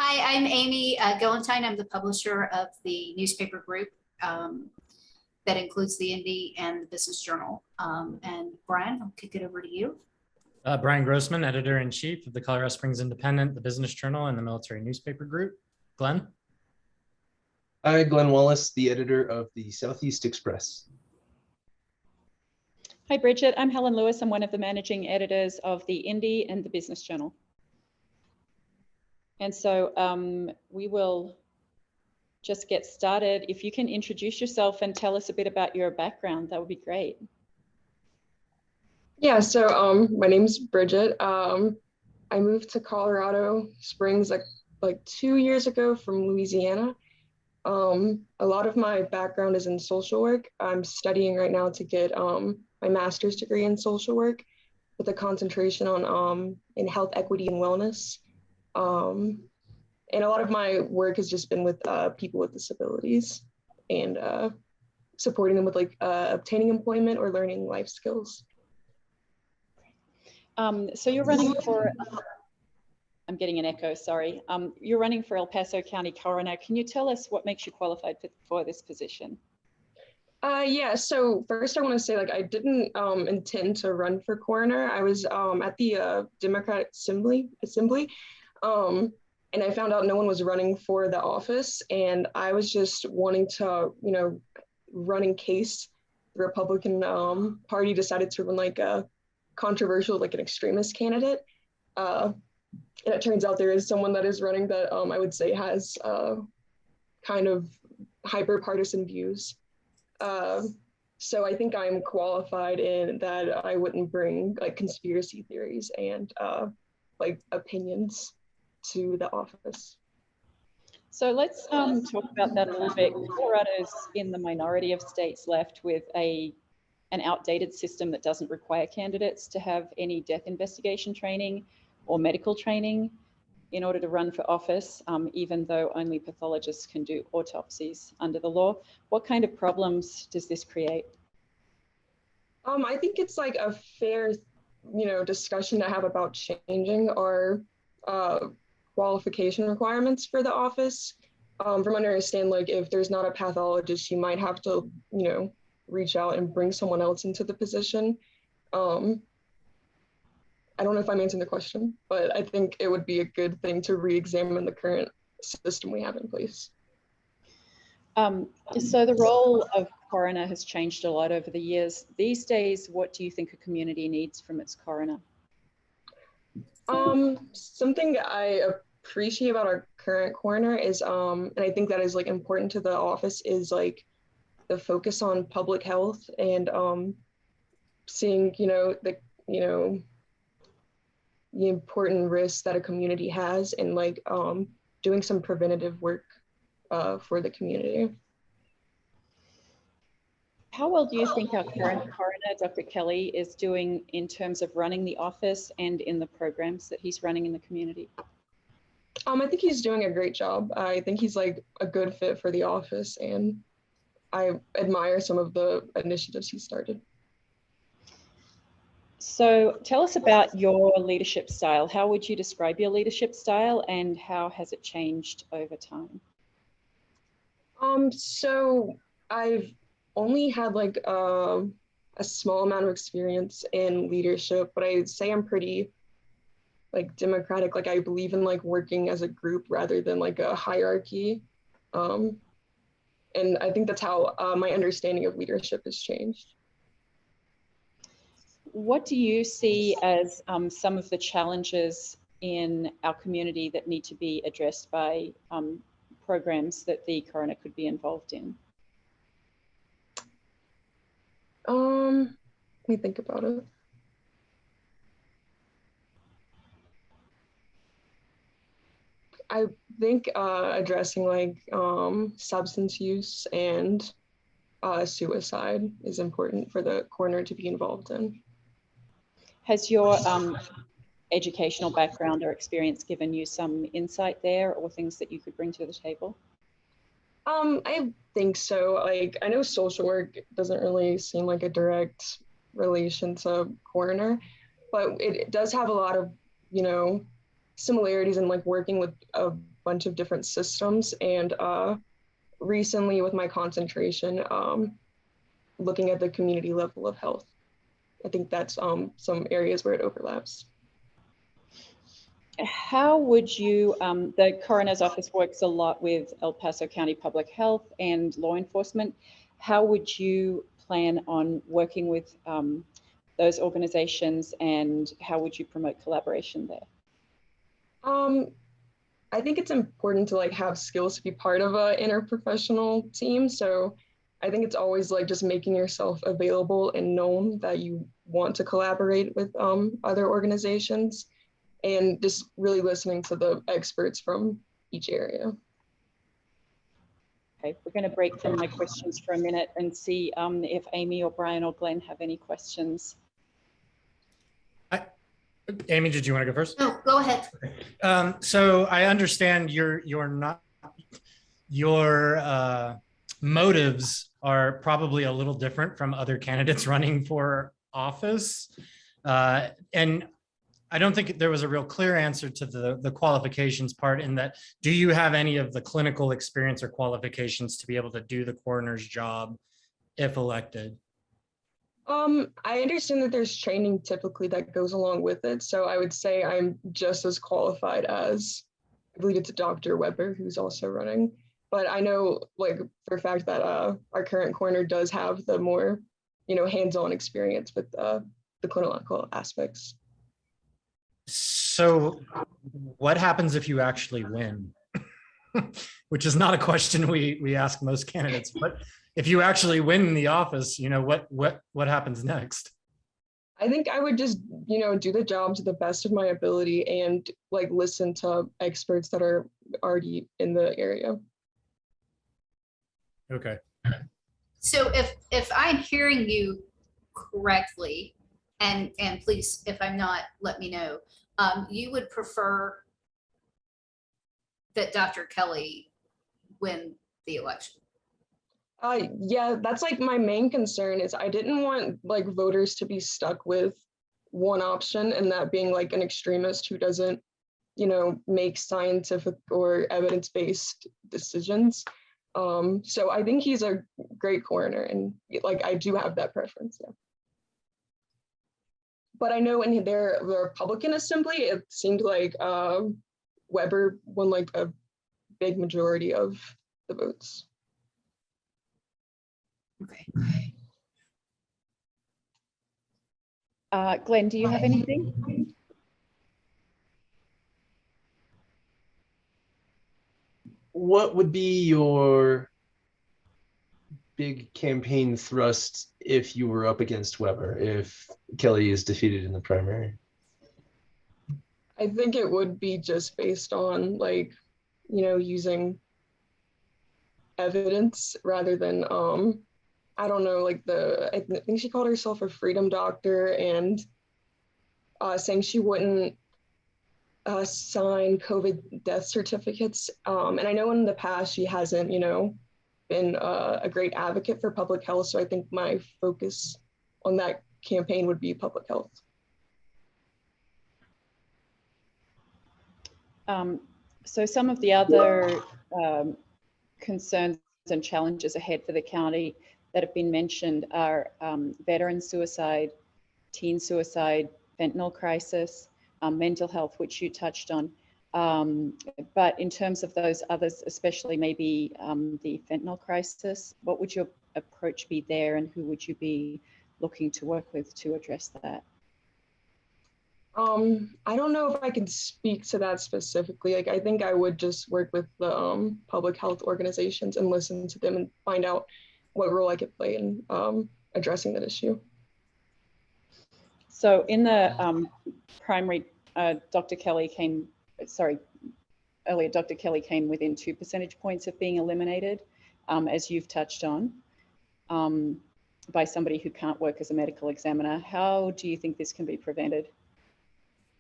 Hi, I'm Amy Galentine. I'm the publisher of the newspaper group that includes the Indy and the Business Journal. And Brian, I'll kick it over to you. Brian Grossman, editor-in-chief of the Colorado Springs Independent, the Business Journal, and the Military Newspaper Group. Glenn? Hi, Glenn Wallace, the editor of the Southeast Express. Hi, Bridget. I'm Helen Lewis. I'm one of the managing editors of the Indy and the Business Journal. And so we will just get started. If you can introduce yourself and tell us a bit about your background, that would be great. Yeah, so my name's Bridget. I moved to Colorado Springs like 2 years ago from Louisiana. A lot of my background is in social work. I'm studying right now to get my master's degree in social work with a concentration on in health equity and wellness. And a lot of my work has just been with people with disabilities and supporting them with like obtaining employment or learning life skills. So you're running for, I'm getting an echo, sorry. You're running for El Paso County Coroner. Can you tell us what makes you qualified for this position? Yeah, so first I want to say like I didn't intend to run for coroner. I was at the Democratic Assembly, and I found out no one was running for the office, and I was just wanting to, run in case the Republican Party decided to run like a controversial, like an extremist candidate. And it turns out there is someone that is running that I would say has kind of hyper partisan views. So I think I'm qualified in that I wouldn't bring like conspiracy theories and like opinions to the office. So let's talk about that a little bit. Colorado's in the minority of states left with an outdated system that doesn't require candidates to have any death investigation training or medical training in order to run for office, even though only pathologists can do autopsies under the law. What kind of problems does this create? I think it's like a fair, discussion to have about changing our qualification requirements for the office. From what I understand, like if there's not a pathologist, you might have to, reach out and bring someone else into the position. I don't know if I'm answering the question, but I think it would be a good thing to re-examine the current system we have in place. So the role of coroner has changed a lot over the years. These days, what do you think a community needs from its coroner? Something I appreciate about our current coroner is, and I think that is like important to the office, is like the focus on public health and seeing, the important risks that a community has and like doing some preventative work for the community. How well do you think our current coroner, Dr. Kelly, is doing in terms of running the office and in the programs that he's running in the community? I think he's doing a great job. I think he's like a good fit for the office, and I admire some of the initiatives he started. So tell us about your leadership style. How would you describe your leadership style and how has it changed over time? So I've only had like a small amount of experience in leadership, but I'd say I'm pretty like democratic. Like I believe in like working as a group rather than like a hierarchy. And I think that's how my understanding of leadership has changed. What do you see as some of the challenges in our community that need to be addressed by programs that the coroner could be involved in? Let me think about it. I think addressing like substance use and suicide is important for the coroner to be involved in. Has your educational background or experience given you some insight there or things that you could bring to the table? I think so. Like I know social work doesn't really seem like a direct relation to coroner, but it does have a lot of, similarities in like working with a bunch of different systems, and recently with my concentration, looking at the community level of health. I think that's some areas where it overlaps. How would you, the coroner's office works a lot with El Paso County Public Health and law enforcement. How would you plan on working with those organizations, and how would you promote collaboration there? I think it's important to like have skills to be part of a interprofessional team. So I think it's always like just making yourself available and known that you want to collaborate with other organizations, and just really listening to the experts from each area. Okay, we're going to break from my questions for a minute and see if Amy or Brian or Glenn have any questions. Amy, did you want to go first? No, go ahead. So I understand your motives are probably a little different from other candidates running for office. And I don't think there was a real clear answer to the qualifications part, in that, do you have any of the clinical experience or qualifications to be able to do the coroner's job if elected? I understand that there's training typically that goes along with it. So I would say I'm just as qualified as, I believe it's Dr. Weber, who's also running. But I know like for a fact that our current coroner does have the more, hands-on experience with the clinical aspects. So what happens if you actually win? Which is not a question we ask most candidates, but if you actually win the office, what happens next? I think I would just, do the job to the best of my ability and like listen to experts that are already in the area. Okay. So if I'm hearing you correctly, and please, if I'm not, let me know, you would prefer that Dr. Kelly win the election? Yeah, that's like my main concern is I didn't want like voters to be stuck with one option, and that being like an extremist who doesn't, make scientific or evidence-based decisions. So I think he's a great coroner, and like I do have that preference. Yeah. But I know in the Republican Assembly, it seemed like Weber won like a big majority of the votes. Okay. Glenn, do you have anything? What would be your big campaign thrust if you were up against Weber, if Kelly is defeated in the primary? I think it would be just based on like, using evidence rather than, I don't know, like I think she called herself a freedom doctor, and saying she wouldn't sign COVID death certificates. And I know in the past she hasn't, been a great advocate for public health. So I think my focus on that campaign would be public health. So some of the other concerns and challenges ahead for the county that have been mentioned are veteran suicide, teen suicide, fentanyl crisis, mental health, which you touched on. But in terms of those others, especially maybe the fentanyl crisis, what would your approach be there, and who would you be looking to work with to address that? I don't know if I can speak to that specifically. Like, I think I would just work with the public health organizations and listen to them and find out what role I could play in addressing that issue. So in the primary, Dr. Kelly came within 2 percentage points of being eliminated, as you've touched on, by somebody who can't work as a medical examiner. How do you think this can be prevented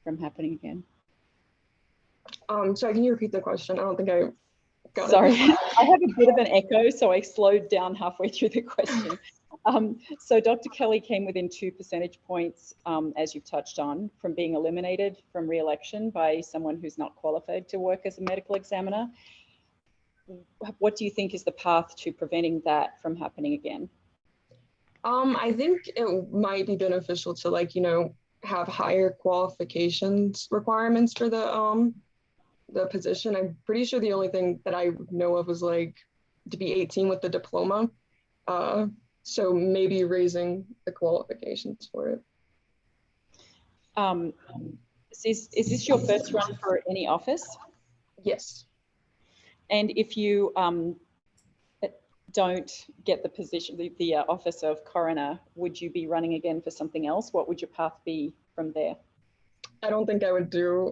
from happening again? Sorry, can you repeat the question? I don't think I got Sorry, it. I have a bit of an echo, so I slowed down halfway through the question. So Dr. Kelly came within 2 percentage points, as you've touched on, from being eliminated from re-election by someone who's not qualified to work as a medical examiner. What do you think is the path to preventing that from happening again? I think it might be beneficial to, like, you know, have higher qualifications requirements for the position. I'm pretty sure the only thing that I know of was like to be 18 with the diploma. So maybe raising the qualifications for it. Is this your first run for any office? Yes. And if you don't get the position, the office of coroner, would you be running again for something else? What would your path be from there? I don't think I would do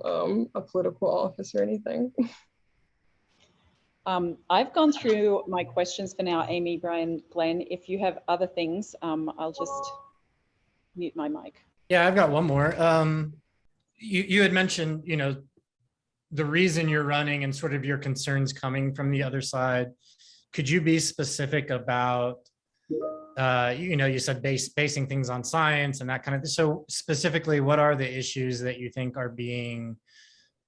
a political office or anything. I've gone through my questions for now, Amy, Brian, Glenn. If you have other things, I'll just mute my mic. Yeah, I've got one more. You had mentioned, you know, the reason you're running and sort of your concerns coming from the other side. Could you be specific about, you know, you said basing things on science and that kind of, so specifically, what are the issues that you think are being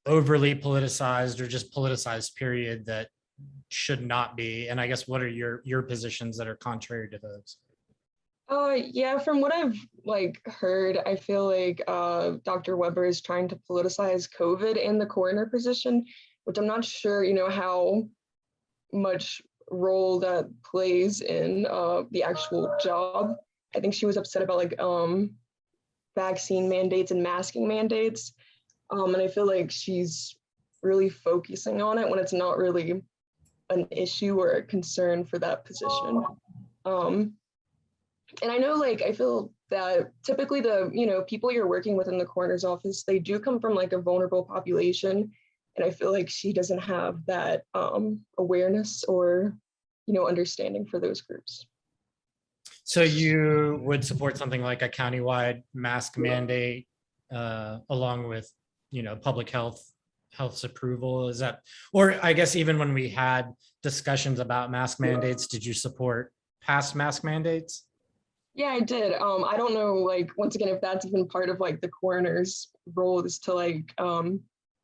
overly politicized or just politicized, period, that should not be? And I guess, what are your positions that are contrary to those? Yeah, from what I've like heard, I feel like Dr. Weber is trying to politicize COVID in the coroner position, which I'm not sure, you know, how much role that plays in the actual job. I think she was upset about like vaccine mandates and masking mandates. And I feel like she's really focusing on it when it's not really an issue or a concern for that position. And I know, like, I feel that typically the, you know, people you're working with in the coroner's office, they do come from like a vulnerable population. And I feel like she doesn't have that awareness or, you know, understanding for those groups. So you would support something like a countywide mask mandate along with, you know, public health's approval? Is that, or I guess even when we had discussions about mask mandates, did you support past mask mandates? Yeah, I did. I don't know, like, once again, if that's even part of like the coroner's role is to like,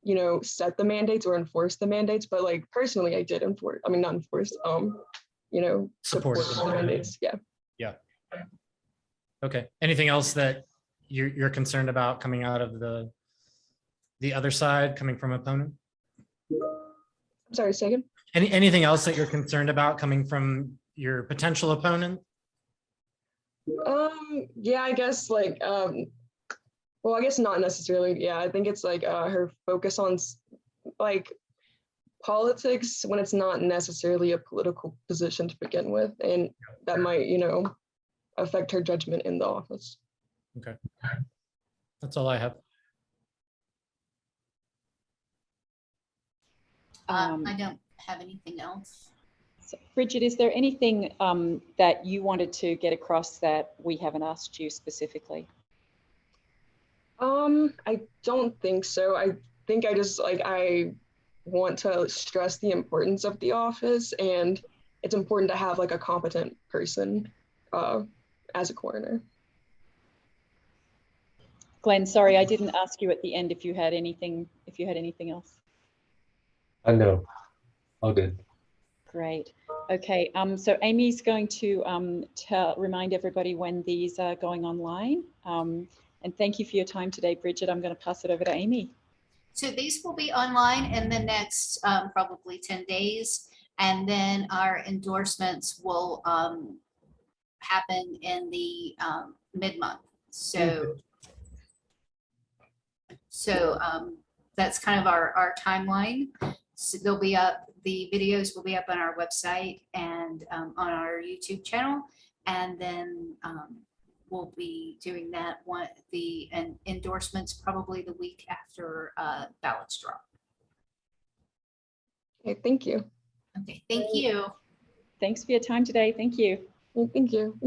you know, set the mandates or enforce the mandates. But like personally, I did enforce, I mean, not enforce, you know, support the mandates. Yeah. Yeah. Okay. Anything else that you're concerned about coming out of the other side, coming from opponent? I'm sorry, say again? Anything else that you're concerned about coming from your potential opponent? Yeah, I guess like, well, I guess not necessarily. Yeah, I think it's like her focus on like politics when it's not necessarily a political position to begin with, and that might, you know, affect her judgment in the office. Okay, that's all I have. I don't have anything else. So, Bridget, is there anything that you wanted to get across that we haven't asked you specifically? I don't think so. I think I just like, I want to stress the importance of the office, and it's important to have like a competent person as a coroner. Glenn, sorry, I didn't ask you at the end if you had anything else. No, all good. Great. Okay, so Amy's going to remind everybody when these are going online. And thank you for your time today, Bridget. I'm going to pass it over to Amy. So these will be online in the next probably 10 days. And then our endorsements will happen in the mid-month. So that's kind of our timeline. So they'll be up, the videos will be up on our website and on our YouTube channel. And then we'll be doing that and endorsements probably the week after ballots drop. Okay, thank you. Okay, thank you. Thanks for your time today. Thank you. Thank you.